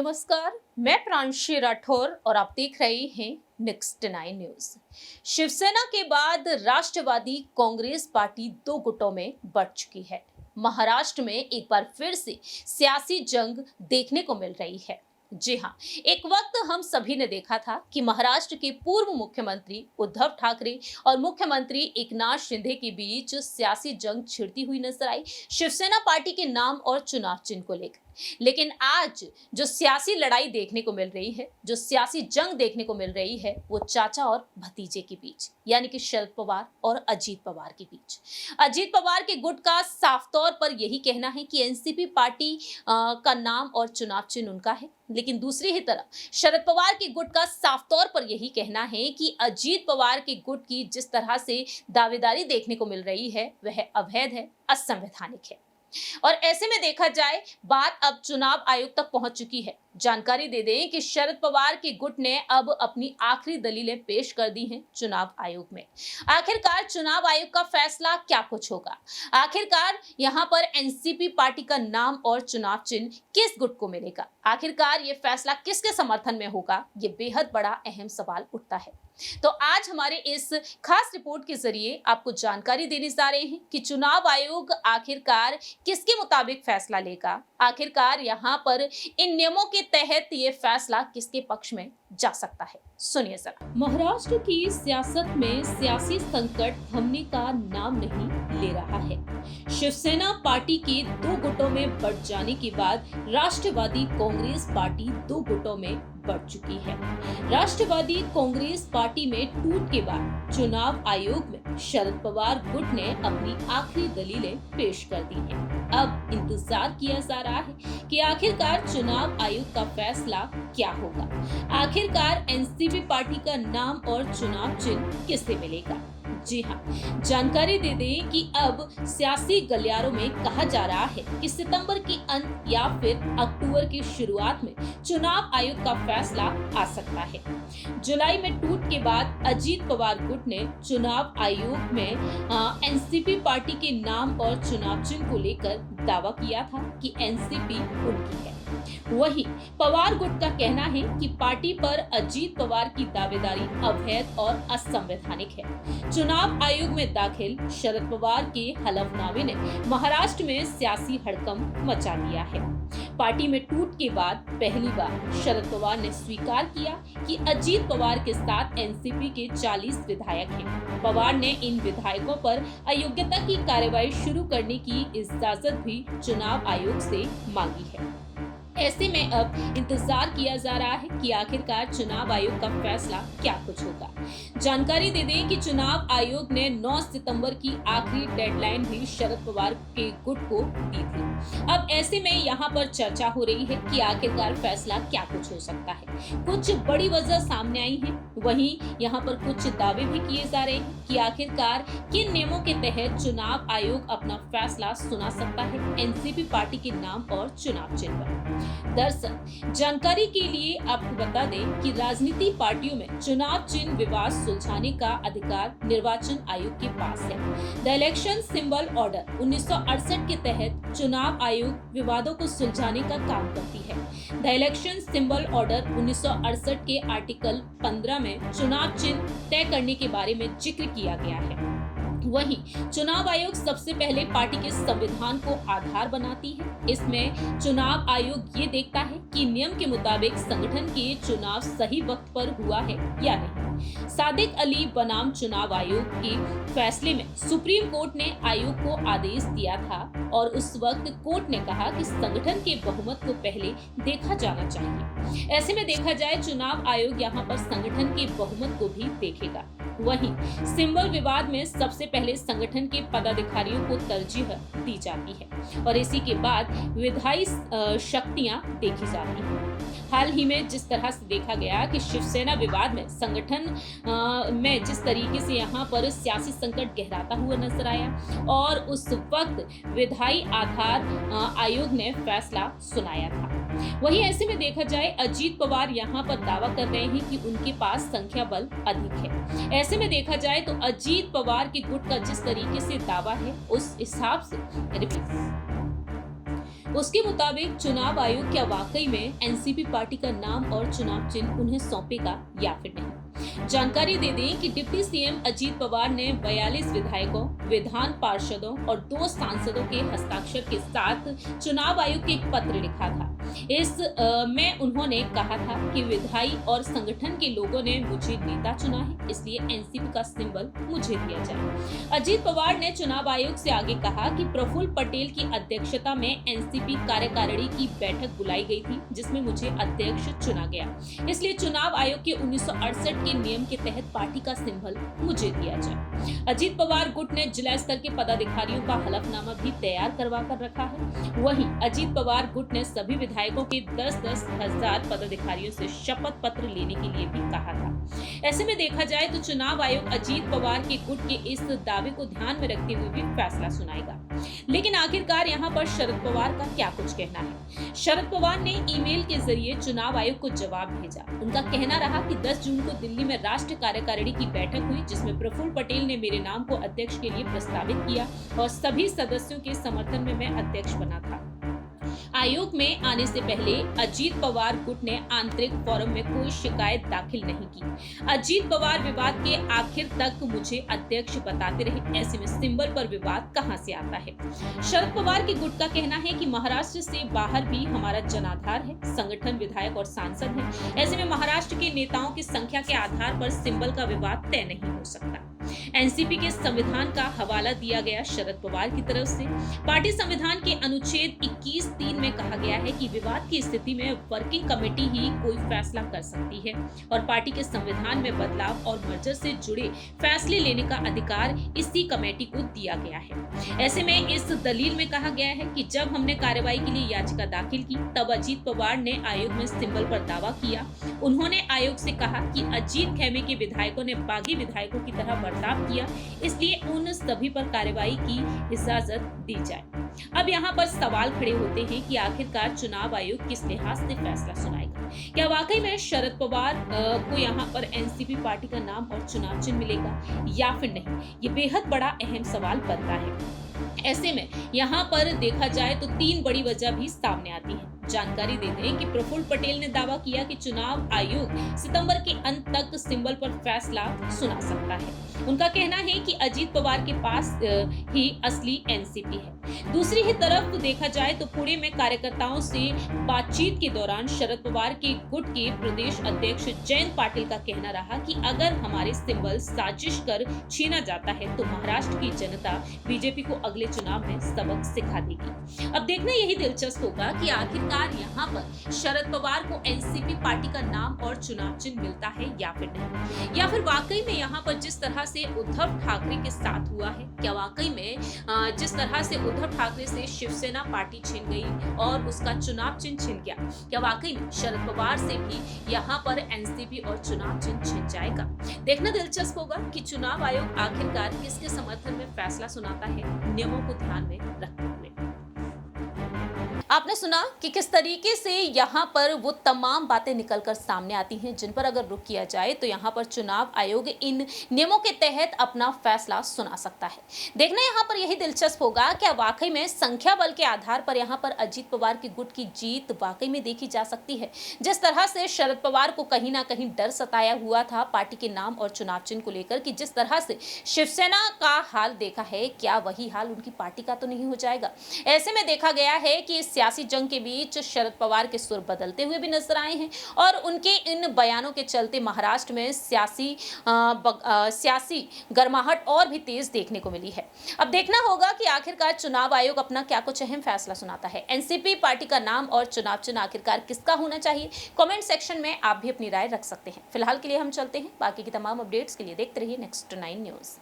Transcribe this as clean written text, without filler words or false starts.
नमस्कार, मैं प्रांशी राठौर और आप देख रहे हैं नेक्स्ट 9 न्यूज। शिवसेना के बाद राष्ट्रवादी कांग्रेस पार्टी दो गुटों में बंट चुकी है। महाराष्ट्र में एक बार फिर से सियासी जंग देखने को मिल रही है। जी हाँ, एक वक्त हम सभी ने देखा था कि महाराष्ट्र के पूर्व मुख्यमंत्री उद्धव ठाकरे और मुख्यमंत्री एकनाथ शिंदे के बीच सियासी जंग छिड़ती हुई नजर आई, शिवसेना पार्टी के नाम और चुनाव चिन्ह को लेकर। लेकिन आज जो सियासी लड़ाई देखने को मिल रही है, जो सियासी जंग देखने को मिल रही है, वो चाचा और भतीजे के बीच, यानी कि शरद पवार और अजीत पवार के बीच। अजीत पवार के गुट का साफ तौर पर यही कहना है कि एनसीपी पार्टी का नाम और चुनाव चिन्ह उनका है, लेकिन दूसरी ही तरफ शरद पवार के गुट का साफ तौर पर यही कहना है कि अजीत पवार के गुट की जिस तरह से दावेदारी देखने को मिल रही है वह अवैध है, असंवैधानिक है। और ऐसे में देखा जाए, बात अब चुनाव आयोग तक पहुंच चुकी है। जानकारी दे दें कि शरद पवार के गुट ने अब अपनी आखिरी दलीलें पेश कर दी हैं चुनाव आयोग में। आखिरकार चुनाव आयोग का फैसला क्या कुछ होगा? आखिरकार यहां पर एनसीपी पार्टी का नाम और चुनाव चिन्ह किस गुट को मिलेगा? आखिरकार ये फैसला किसके समर्थन में होगा? ये बेहद बड़ा अहम सवाल उठता है। तो आज हमारे इस खास रिपोर्ट के जरिए आपको जानकारी देने जा रहे हैं कि चुनाव आयोग आखिरकार किसके मुताबिक फैसला लेगा, आखिरकार यहाँ पर इन नियमों के तहत ये फैसला किसके पक्ष में जा सकता है। सुनिए जरा। महाराष्ट्र की सियासत में सियासी संकट थमने का नाम नहीं ले रहा है। शिवसेना पार्टी के दो गुटों में बंट जाने के बाद राष्ट्रवादी कांग्रेस पार्टी दो गुटों में बढ़ चुकी है। राष्ट्रवादी कांग्रेस पार्टी में टूट के बाद चुनाव आयोग में शरद पवार गुट ने अपनी आखिरी दलीलें पेश कर दी हैं। अब इंतजार किया जा रहा है कि आखिरकार चुनाव आयोग का फैसला क्या होगा। आखिरकार एनसीपी पार्टी का नाम और चुनाव चिन्ह किसे मिलेगा? जी हाँ, जानकारी दे दें कि अब सियासी गलियारों में कहा जा रहा है कि सितंबर के अंत या फिर अक्टूबर की शुरुआत में चुनाव आयोग का फैसला आ सकता है। जुलाई में टूट के बाद अजीत पवार गुट ने चुनाव आयोग में एनसीपी पार्टी के नाम और चुनाव चिन्ह को लेकर दावा किया था कि एनसीपी उनकी है। वही पवार गुट का कहना है कि पार्टी पर अजीत पवार की दावेदारी अवैध और असंवैधानिक है। चुनाव आयोग में दाखिल शरद पवार के हलफनामे ने महाराष्ट्र में सियासी हड़कंप मचा दिया है। पार्टी में टूट के बाद पहली बार शरद पवार ने स्वीकार किया कि अजीत पवार के साथ एनसीपी के 40 विधायक हैं। पवार ने इन विधायकों पर अयोग्यता की कार्रवाई शुरू करने की इजाजत भी चुनाव आयोग से मांगी है। ऐसे में अब इंतजार किया जा रहा है कि आखिरकार चुनाव आयोग का फैसला क्या कुछ होगा। जानकारी दे दें कि चुनाव आयोग ने 9 सितंबर की आखिरी डेडलाइन भी शरद पवार के गुट को दी थी। अब ऐसे में यहाँ पर चर्चा हो रही है कि आखिरकार फैसला क्या कुछ हो सकता है। कुछ बड़ी वजह सामने आई है, वहीं यहाँ पर कुछ दावे भी किए जा रहे हैं कि आखिरकार किन नियमों के तहत चुनाव आयोग अपना फैसला सुना सकता है एनसीपी पार्टी के नाम और चुनाव चिन्ह पर। दरअसल जानकारी के लिए आपको बता दें कि राजनीति पार्टियों में चुनाव चिन्ह विवाद सुलझाने का अधिकार निर्वाचन आयोग के पास है। द इलेक्शन सिंबल ऑर्डर 1968 के तहत चुनाव आयोग विवादों को सुलझाने का काम करती है। द इलेक्शन सिंबल ऑर्डर 1968 के आर्टिकल 15 में चुनाव चिन्ह तय करने के बारे में जिक्र किया गया है। वहीं चुनाव आयोग सबसे पहले पार्टी के संविधान को आधार बनाती है। इसमें चुनाव आयोग ये देखता है कि नियम के मुताबिक संगठन के चुनाव सही वक्त पर हुआ है या नहीं। सादिक अली बनाम चुनाव आयोग के फैसले में सुप्रीम कोर्ट ने आयोग को आदेश दिया था और उस वक्त कोर्ट ने कहा कि संगठन के बहुमत को पहले देखा जाना चाहिए। ऐसे में देखा जाए, चुनाव आयोग यहाँ पर संगठन के बहुमत को भी देखेगा। वहीं सिंबल विवाद में सबसे पहले संगठन के पदाधिकारियों को तरजीह दी जाती है और इसी के बाद विधायी शक्तियां देखी जाती हैं। हाल ही में जिस तरह से देखा गया कि शिवसेना विवाद में संगठन में जिस तरीके से यहाँ पर सियासी संकट गहराता हुआ नजर आया और उस वक्त विधायी आधार आयोग ने फैसला सुनाया था। वहीं ऐसे में देखा जाए, अजीत पवार यहाँ पर दावा कर रहे हैं कि उनके पास संख्या बल अधिक है। ऐसे में देखा जाए तो अजीत पवार के गुट का जिस तरीके से दावा है उस हिसाब से उसके मुताबिक चुनाव आयोग क्या वाकई में एनसीपी पार्टी का नाम और चुनाव चिन्ह उन्हें सौंपेगा या फिर नहीं। जानकारी दे दें कि डिप्टी सीएम अजीत पवार ने 42 विधायकों, विधान पार्षदों और 2 सांसदों के हस्ताक्षर के साथ चुनाव आयोग को एक पत्र लिखा था। में उन्होंने कहा था कि विधायी और संगठन के लोगों ने मुझे नेता चुना है, इसलिए एनसीपी का सिंबल मुझे दिया जाए। अजीत पवार ने चुनाव आयोग से आगे कहा कि प्रफुल्ल पटेल की अध्यक्षता में एनसीपी कार्यकारिणी की बैठक बुलाई गई थी, जिसमें मुझे अध्यक्ष चुना गया, इसलिए चुनाव आयोग के 1968 के नियम के तहत पार्टी का सिंबल मुझे दिया जाए। अजीत पवार गुट ने जिला स्तर के पदाधिकारियों का हलफनामा भी तैयार करवा कर रखा है। वहीं अजीत पवार गुट ने सभी विधायकों के 10-10 हजार पदाधिकारियों से शपथ पत्र लेने के लिए भी कहा था। ऐसे में देखा जाए तो चुनाव आयोग अजीत पवार के गुट के इस दावे को ध्यान में रखते हुए भी फैसला सुनाएगा। लेकिन आखिरकार यहाँ पर शरद पवार का क्या कुछ कहना है। शरद पवार ने ईमेल के जरिए चुनाव आयोग को जवाब भेजा। उनका कहना रहा कि 10 जून को दिल्ली में राष्ट्रीय कार्यकारिणी की बैठक हुई, जिसमें प्रफुल्ल पटेल ने मेरे नाम को अध्यक्ष के लिए प्रस्तावित किया और सभी सदस्यों के समर्थन में मैं अध्यक्ष बना था। आयोग में आने से पहले अजीत पवार गुट ने आंतरिक फोरम में कोई शिकायत दाखिल नहीं की। अजीत पवार विवाद के आखिर तक मुझे अध्यक्ष बताते रहे। ऐसे में सिंबल पर विवाद कहां से आता है। शरद पवार के गुट का कहना है कि महाराष्ट्र से बाहर भी हमारा जनाधार है, संगठन, विधायक और सांसद है। ऐसे में महाराष्ट्र के नेताओं की संख्या के आधार पर सिंबल का विवाद तय नहीं हो सकता। एनसीपी के संविधान का हवाला दिया गया शरद पवार की तरफ से। पार्टी संविधान के अनुच्छेद 21(3) में कहा गया है कि विवाद की स्थिति में वर्किंग कमेटी ही कोई फैसला कर सकती है और पार्टी के संविधान में बदलाव और मर्जर से जुड़े फैसले लेने का अधिकार इसी कमेटी को दिया गया है। ऐसे में इस दलील में कहा गया है कि जब हमने कार्रवाई के लिए याचिका दाखिल की, तब अजीत पवार ने आयोग में सिंबल पर दावा किया। उन्होंने आयोग से कहा कि अजीत खेमे के विधायकों ने बागी विधायकों की तरह बर्ताव किया, इसलिए उन सभी पर कार्रवाई की इजाजत दी जाए। अब यहाँ पर सवाल खड़े होते हैं कि आखिरकार चुनाव आयोग किस लिहाज से फैसला सुनाएगा। क्या वाकई में शरद पवार को यहाँ पर एनसीपी पार्टी का नाम और चुनाव चिन्ह मिलेगा या फिर नहीं, ये बेहद बड़ा अहम सवाल बनता है। ऐसे में यहाँ पर देखा जाए तो 3 बड़ी वजह भी सामने आती है। जानकारी देते हैं कि प्रफुल्ल पटेल ने दावा किया कि चुनाव आयोग सितंबर के अंत तक सिंबल पर फैसला सुना सकता है। उनका कहना है कि अजीत पवार के पास ही असली एनसीपी है। दूसरी ही तरफ देखा जाए तो पुणे में कार्यकर्ताओं से बातचीत के दौरान शरद पवार के गुट के प्रदेश अध्यक्ष जयंत पाटिल का कहना रहा कि अगर हमारे सिंबल साजिश कर छीना जाता है तो महाराष्ट्र की जनता बीजेपी को अगले चुनाव में सबक सिखा देगी। अब देखना यही दिलचस्प होगा कि आखिरकार यहाँ पर शरद पवार को एनसीपी पार्टी का नाम और चुनाव चिन्ह मिलता है या फिर नहीं, या फिर वाकई में यहाँ पर जिस तरह से उद्धव ठाकरे के साथ हुआ है, क्या वाकई में जिस तरह से उद्धव ठाकरे से शिवसेना पार्टी छिन गई और उसका चुनाव चिन्ह छिन गया, क्या वाकई में शरद पवार से भी यहाँ पर एनसीपी और चुनाव चिन्ह छिन जाएगा। देखना दिलचस्प होगा कि चुनाव आयोग आखिरकार किसके समर्थन में फैसला सुनाता है, नियमों को ध्यान में रखते हुए। आपने सुना कि किस तरीके से यहाँ पर वो तमाम बातें निकलकर सामने आती हैं जिन पर अगर रुख किया जाए तो यहाँ पर चुनाव आयोग इन नियमों के तहत अपना फैसला सुना सकता है। देखना यहाँ पर यही दिलचस्प होगा क्या वाकई में संख्या बल के आधार पर यहाँ पर अजीत पवार के गुट की जीत वाकई में देखी जा सकती है। जिस तरह से शरद पवार को कहीं ना कहीं डर सताया हुआ था पार्टी के नाम और चुनाव चिन्ह को लेकर कि जिस तरह से शिवसेना का हाल देखा है, क्या वही हाल उनकी पार्टी का तो नहीं हो जाएगा। ऐसे में देखा गया है कि सियासी जंग के बीच शरद पवार के सुर बदलते हुए भी नजर आए हैं और उनके इन बयानों के चलते महाराष्ट्र में सियासी गर्माहट और भी तेज देखने को मिली है। अब देखना होगा कि आखिरकार चुनाव आयोग अपना क्या कुछ अहम फैसला सुनाता है। एनसीपी पार्टी का नाम और चुनाव चिन्ह आखिरकार किसका होना चाहिए, कमेंट सेक्शन में आप भी अपनी राय रख सकते हैं। फिलहाल के लिए हम चलते हैं, बाकी की तमाम अपडेट्स के लिए देखते रहिए नेक्स्ट 9 न्यूज।